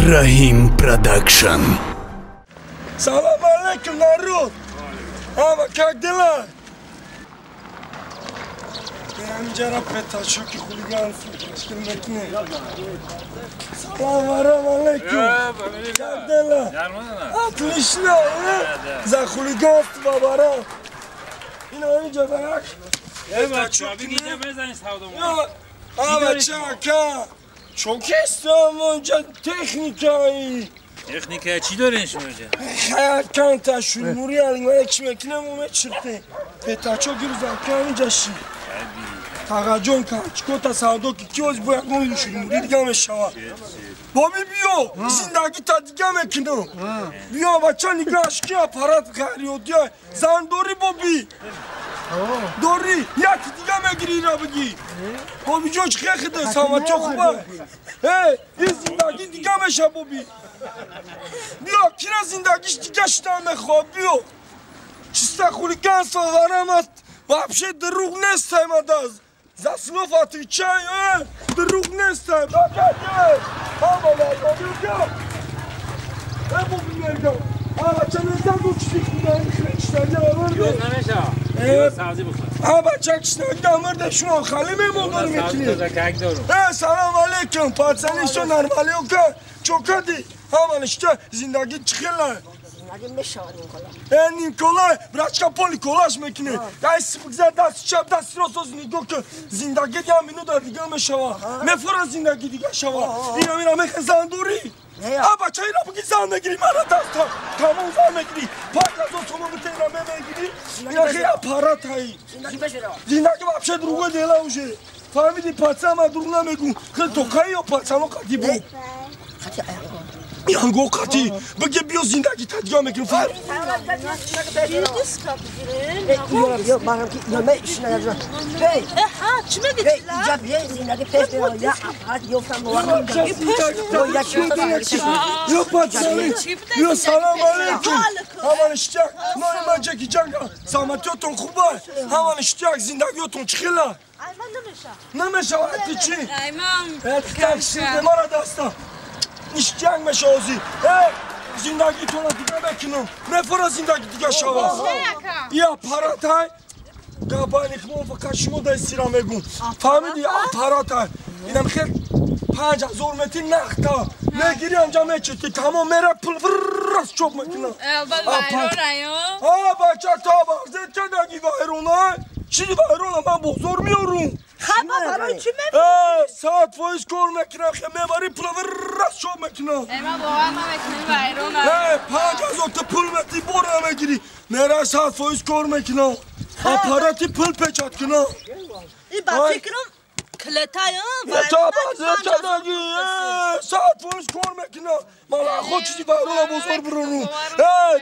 Rahim Production. Salam alaikum, народ! Как дела? Амджара петачоки хулиганство, штимекне. Салам алейкум. Как дела? Отлично, за хулиганство, баран. Ина инджа так. Петачоки не безань савдом. Чака. چوکستم اونجا تکنیکایی تکنیکایی چی دارین شما اینجا؟ خیلی تشون موری الان من اکش مکنم اومد شرطه پتاچو گیرزم که اینجا شی تاقاجون که چکو تا ساندو که کیوز باید موری شون موری دیگه همه شوا بابی بیو زندگی تا دیگه مکنم بیا بچه نگاش که اپارات خریو دیا زندوری بابی دوری یکی دیگه مگیری را بگی بابی جو چه خیده سامت چه خوبه این زندگی دیگه میشه بابی بیا کینا زندگیش دیگه شدن خواب بیا چیسته خولیگان سوارم вообще دروغ نیستم از заснов отвечаю دروغ نیستم بابی میگم بچه نزدو چی خودم بچه کشنگ دامرده شما خالی میمون میکنی سلام علیکم پارسانیشو نرمالی اوکا چوکادی همانشتا زندگی چخیله زندگی میشود نیکولا نیکولا برچکا پولی کولاش میکنه دست بگذار دست چپ دست راست نگاه که زندگی دیگه منو در دیگه میشوا میفورا زندگی دیگه شوا اینا میخه زندوری بچه اینا بگی زن نگیری مرا دست تمام زن نگیری پاک از اون تومو بته اینا میگیری اینا خیلی اپارات هایی زندگی вообще другое дело уже فهمیدی پاچه ما دروغ نمیگون خیلی توکایی یا پاچه ما قدی بو یانگو قدی بگی بیا زندگی تا دیگه میکنم فرمی یا بارم که نمه ایش نگذار چی میگی چلا؟ اینجا بیه زندگی پیش بیرون یا اپارات یفتم موقع یا پاچه یا سلام علیکم همان اشتیاق نای من جکی جنگا سامتیاتون خوبه همان اشتیاق زندگیاتون چخیله نمیشه وقتی چی؟ تکسیر ما را دستم نیش جنگ میشه آزی زندگی تو را دیگه بکنم نفرا زندگی دیگه شوا یا اپارات های گابانی خمون فقط شما دستی را میگون فهمیدی اپارات های اینم خیلی 5000 متر نختا میگیری انجا میچتی تمام میره پل فرست چوب میکنه بچه تا بازه چه دگی وایرونه چی وایرونه من بزرگ میارم خب برای چی میبینی؟ ساعت فایز کار میکنم خیلی میبری پل فرست چوب میکنه ایما باور نمیکنی وایرونه 5000 تا پل متری باره میگیری میره ساعت فایز کار میکنه اپاراتی پل پیچات کنه این با فکرم کلتای تا بازه چه دگی ساعت فایز کار میکنه مالا خود چیزی وایرونه بزرگ برونم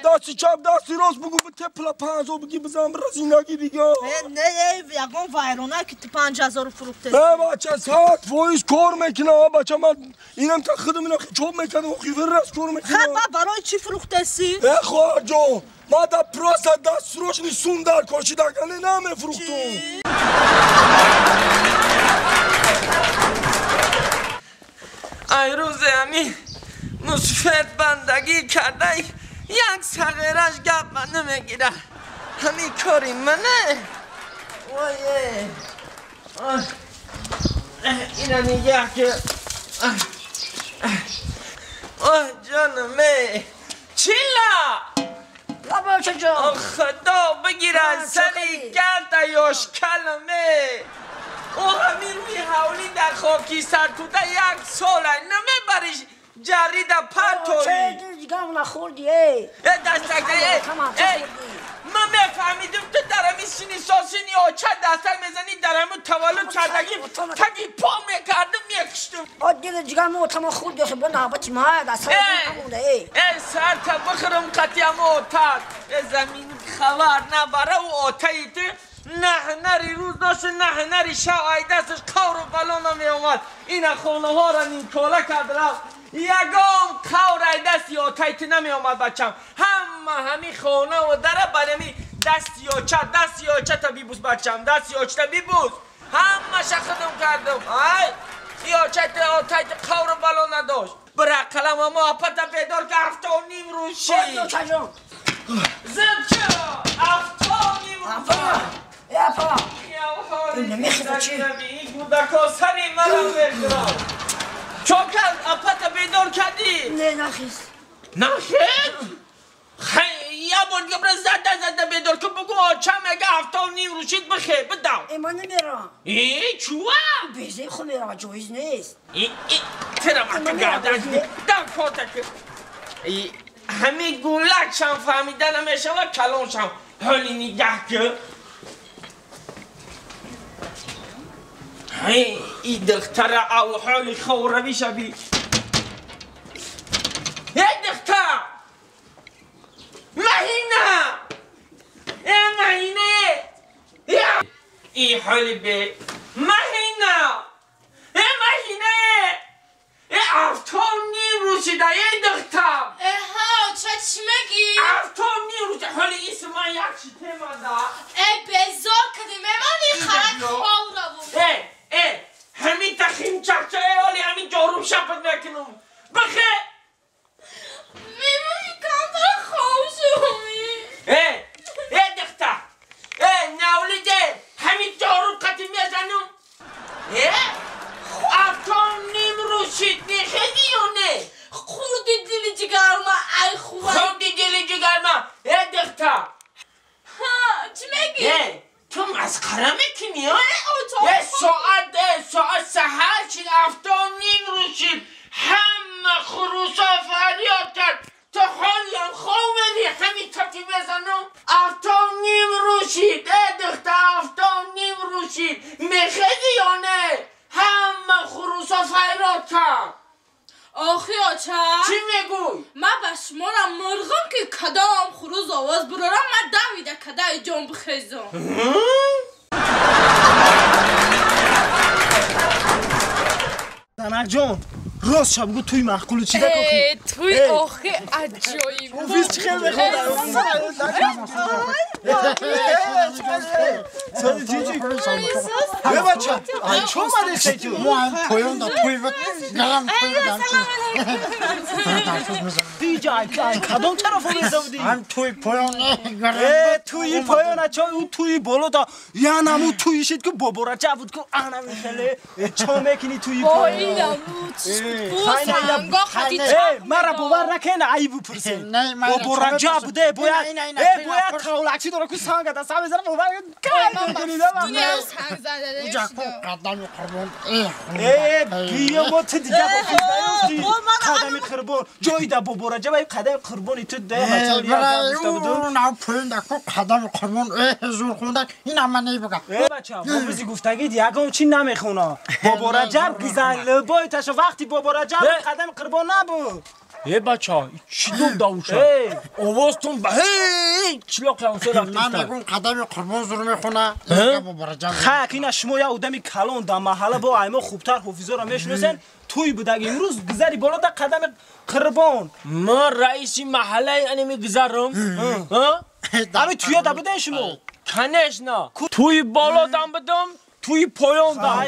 دستی چپ دستی راست بگو به تپلا 5000 بگی بزن برا زندگی دیگه نه یکم وایرونه که 5000 فروخته بچه ساعت فایز کار میکنه بچه من اینم تا خودم اینا چوب میکنه و خیلی راست کار میکنه خب برای چی فروخته سی؟ خواهر جان ما در پروسه دست روش نیسون در کاشیدگانه نمیفروختم ای روز همی نصفت بندگی کرده یک صغیرش گپ من نمیگیره همی کاری منه وایه اینه میگه که جانمه چیلا لابا چه جا خدا بگیره سری گرد یاش کلمه او همین روی حولی در خاکی سر توده یک ساله نمیبریش جرید پرتوی چه دیگه هم نخوردی دستک من میفهمیدم تو درمی سینی ساسینی آچه دستک میزنی درمو تولد کردگی تگی پا میکردم میکشتم دیگه دیگه هم اتما خوردی خب نابطی ما دستک همونه سر تا بخرم قطیم آتاد زمین خبر نبره و آتاییتی نه نری روز داشت نه نری شب ای دستش قور و بلان می اومد این خونه ها را نیکاله کرد رفت یگام قور ای دستی آتایتی نمی اومد بچم همین خونه و دره برمی دستی آچه تا بیبوز بچم دستی آچه تا بیبوز همه شخدم کردم یا چه آتایت قور بالا نداشت برق قلم اما پتا بیدار که 7:30 روشی دکتر جون زد چرا 7:30 افا یا افا این نمیخواد چی؟ این کودکا سری مرا بگرم چوکل پتا بیدار کردی؟ نه نخیست نخیر؟ یا بون گبره زده بیدار که بگو آچه مگه 7:30 روشید بخیر بدم ایمان نمیرم چوه؟ بیزه خود میرم جویز نیست چرا من گردن دم فاتکه همه گولک شم فهمیدن همیشه و کلان شم حالی نگه که ای دختر او حالی خوروی شبی ای دختر مهینه مهینه ای حالی به مهینه مهینه 7:30 روشیده ای دختر ها چه میگی؟ 7:30 روشیده حالی ایسو من یک چی تیمانده بزار کدی میمانی خرک خواه را بود همین تخیم چکچه حالی همین جارو شپت نکنم بخه میمانی کم در خواه شومی دختر نولیده همین جارو قطی میزنم 7:30 روشید نیخیدی یا نه خوردی دلی جگر ما ای خواه خوردی دلی جگر ما دختر ها چی میگی؟ تو مسخره میکنی ها؟ ساعت سهر شد 7:30 روشید همه خروسا فریاد کرد تا حالی هم خواه منی همین تکی بزنم 7:30 روشید دختر 7:30 روشید میخیدی یا نه همه خروسا فریاد کرد آخی آچه چی میگوی؟ من به شمارم مرغم که کدام خروز آواز برارم من دویده کدای جان بخیزم دنک جان راست شب بگو توی محقولو چی دکو توی آخی عجایب اوفیس چی خیلی بخواد سادی چی چی به بچه چون مده چی تو ما هم پویان دا پوی بود گرم پوی بدم دیجا کدام طرف رو بیزا بودی؟ هم توی پویان گرم توی پایان اچه او توی بالا دا یا نمو توی شد که بابا جا بود که آنه میخله چا میکنی توی پایان اینم بوسم گاهی مرا باور نکنه ای بپرسه بابا رجا بوده باید تاولکچی داره که سانگه دست هم بزنه باور دنیا سنگ زده اونجا کو قدم قربان بیا ما تو دیگه قدم قربان جایی دا بابا رجا باید قدم قربانی تو ده بچه برای اون او پویان دا کو قدم قربان زور خونده این هم من نیبگم بچه حافظی گفتگی دیگه چی نمیخونه بابا رجب گزن لبای تشو وقتی بابا رجب قدم قربان نبود بچه چی دوم داوشه آوازتون به چلاک لانسه من میگم قدم قربان زور میخونه خاک این شما یا آدمی کلان در محله با ایما خوبتر حافظا را میشناسن توی بودگ امروز گذری بالا در قدم قربان ما رئیسی محله اینمی گذرم همین توی دا بوده شما کنش نه توی بالا دم بدم توی پایان دم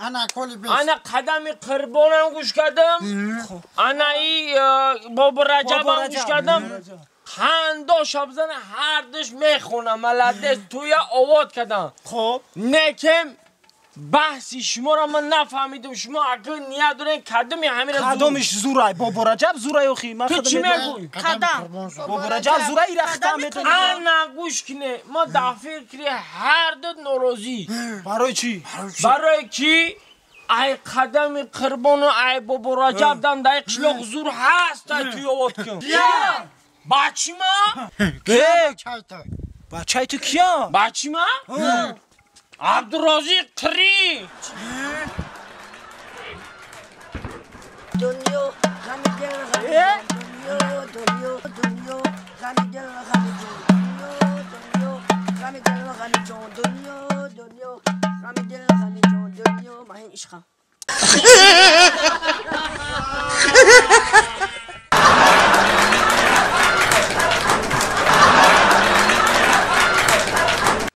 انا کلی بیست انا قدم قربانم گوش کردم انا ای بابا رجبم گوش کردم خندا شبزن هر دش میخونم ملده توی آواد کردم خب نکم بحثی شما را من نفهمیدم شما اگر نیت دارین قدمی همین قدمش زورای بابا رجب زورای اخی من تو چی میگوی؟ قدم بابا رجب زورای رخته میتونه انا گوش کنه ما دفعه کری هر دو ناراضی برای چی؟ برای کی؟ ای قدم قربان و ای بابا رجب دن در قشلاق زور هست توی آواد کن بچی ما؟ بچه تو کیا؟ بچی ما؟ عبدالرازی قری دنیا غمی دل غمی دنیا غمی دل غمی دنیا غمی دل غمی جون دنیا غمی دل غمی جون دنیا ما هین عشقم